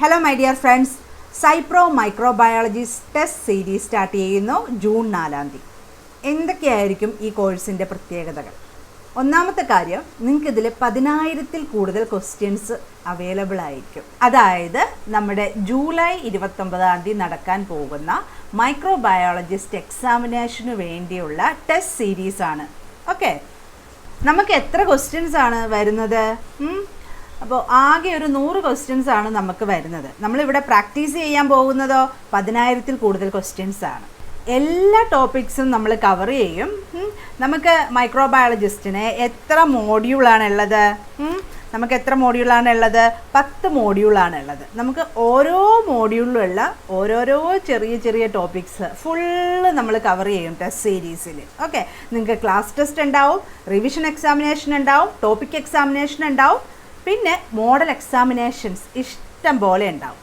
Hello my dear friends, സൈപ്രോ microbiology test series start ചെയ്യുന്നു June 4-ാം തീയതി. എന്തൊക്കെയായിരിക്കും ഈ കോഴ്സിൻ്റെ പ്രത്യേകതകൾ? ഒന്നാമത്തെ കാര്യം, നിങ്ങൾക്കിതിൽ 10,000-ൽ കൂടുതൽ ക്വസ്റ്റ്യൻസ് അവൈലബിൾ ആയിരിക്കും. അതായത് നമ്മുടെ ജൂലൈ 29-ാം തീയതി നടക്കാൻ പോകുന്ന മൈക്രോബയോളജിസ്റ്റ് എക്സാമിനേഷന് വേണ്ടിയുള്ള ടെസ്റ്റ് സീരീസാണ്. ഓക്കെ, നമുക്ക് എത്ര ക്വസ്റ്റ്യൻസ് ആണ് വരുന്നത്? അപ്പോൾ ആകെ ഒരു 100 ക്വസ്റ്റ്യൻസ് ആണ് നമുക്ക് വരുന്നത്. നമ്മളിവിടെ പ്രാക്ടീസ് ചെയ്യാൻ പോകുന്നതോ 10,000-ൽ കൂടുതൽ ക്വസ്റ്റ്യൻസ് ആണ്. എല്ലാ ടോപ്പിക്സും നമ്മൾ കവർ ചെയ്യും. നമുക്ക് മൈക്രോബയോളജിസ്റ്റിന് എത്ര മോഡ്യൂളാണുള്ളത്? നമുക്ക് എത്ര മോഡ്യൂളാണുള്ളത്? 10 മോഡ്യൂളാണുള്ളത്. നമുക്ക് ഓരോ മോഡ്യൂളിലുള്ള ഓരോരോ ചെറിയ ചെറിയ ടോപ്പിക്സ് ഫുള്ള് നമ്മൾ കവർ ചെയ്യും ടെസ്റ്റ് സീരീസിൽ. ഓക്കെ, നിങ്ങൾക്ക് ക്ലാസ് ടെസ്റ്റ് ഉണ്ടാവും, റിവിഷൻ എക്സാമിനേഷൻ ഉണ്ടാവും, ടോപ്പിക് എക്സാമിനേഷൻ ഉണ്ടാവും, പിന്നെ മോഡൽ എക്സാമിനേഷൻസ് ഇഷ്ടം പോലെ ഉണ്ടാവും.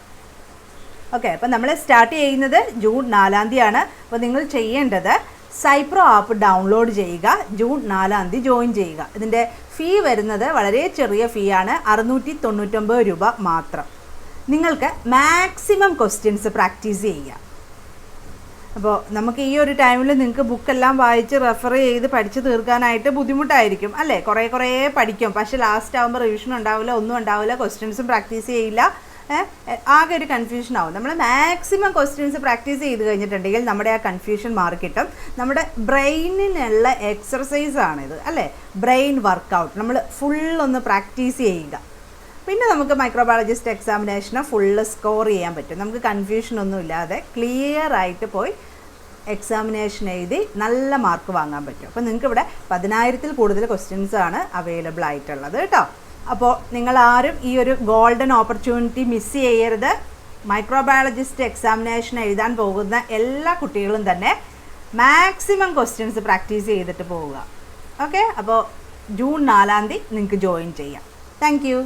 ഓക്കെ, അപ്പോൾ നമ്മൾ സ്റ്റാർട്ട് ചെയ്യുന്നത് ജൂൺ 4-ാം തീയതിയാണ്. അപ്പോൾ നിങ്ങൾ ചെയ്യേണ്ടത് സൈപ്രോ ആപ്പ് ഡൗൺലോഡ് ചെയ്യുക, ജൂൺ 4-ാം തീയതി ജോയിൻ ചെയ്യുക. ഇതിൻ്റെ ഫീ വരുന്നത് വളരെ ചെറിയ ഫീ ആണ്, 699 രൂപ മാത്രം. നിങ്ങൾക്ക് മാക്സിമം ക്വസ്റ്റ്യൻസ് പ്രാക്ടീസ് ചെയ്യുക. അപ്പോൾ നമുക്ക് ഈ ഒരു ടൈമിൽ നിങ്ങൾക്ക് ബുക്കെല്ലാം വായിച്ച് റെഫർ ചെയ്ത് പഠിച്ച് തീർക്കാനായിട്ട് ബുദ്ധിമുട്ടായിരിക്കും അല്ലേ? കുറേ പഠിക്കും, പക്ഷേ ലാസ്റ്റ് ആകുമ്പോൾ റിവിഷൻ ഉണ്ടാവില്ല, ഒന്നും ഉണ്ടാവില്ല, ക്വസ്റ്റ്യൻസും പ്രാക്ടീസ് ചെയ്യില്ല, ആകെ ഒരു കൺഫ്യൂഷൻ ആവും. നമ്മൾ മാക്സിമം ക്വസ്റ്റ്യൻസ് പ്രാക്ടീസ് ചെയ്ത് കഴിഞ്ഞിട്ടുണ്ടെങ്കിൽ നമ്മുടെ ആ കൺഫ്യൂഷൻ മാറി കിട്ടും. നമ്മുടെ ബ്രെയിനിനുള്ള എക്സർസൈസ് ആണിത് അല്ലേ? ബ്രെയിൻ വർക്കൗട്ട് നമ്മൾ ഫുള്ളൊന്ന് പ്രാക്ടീസ് ചെയ്യുക. പിന്നെ നമുക്ക് മൈക്രോബയോളജിസ്റ്റ് എക്സാമിനേഷന് ഫുള്ള് സ്കോർ ചെയ്യാൻ പറ്റും. നമുക്ക് കൺഫ്യൂഷനൊന്നും ഇല്ലാതെ ക്ലിയർ ആയിട്ട് പോയി എക്സാമിനേഷൻ എഴുതി നല്ല മാർക്ക് വാങ്ങാൻ പറ്റും. അപ്പോൾ നിങ്ങൾക്ക് ഇവിടെ 10,000-ൽ കൂടുതൽ ക്വസ്റ്റ്യൻസ് ആണ് അവൈലബിൾ ആയിട്ടുള്ളത് കേട്ടോ. അപ്പോൾ നിങ്ങളാരും ഈ ഒരു ഗോൾഡൻ ഓപ്പർച്യൂണിറ്റി മിസ് ചെയ്യരുത്. മൈക്രോബയോളജിസ്റ്റ് എക്സാമിനേഷൻ എഴുതാൻ പോകുന്ന എല്ലാ കുട്ടികളും തന്നെ മാക്സിമം ക്വസ്റ്റ്യൻസ് പ്രാക്ടീസ് ചെയ്തിട്ട് പോവുക. ഓക്കെ, അപ്പോൾ ജൂൺ 4-ാം തീയതി നിങ്ങൾക്ക് ജോയിൻ ചെയ്യാം. Thank you.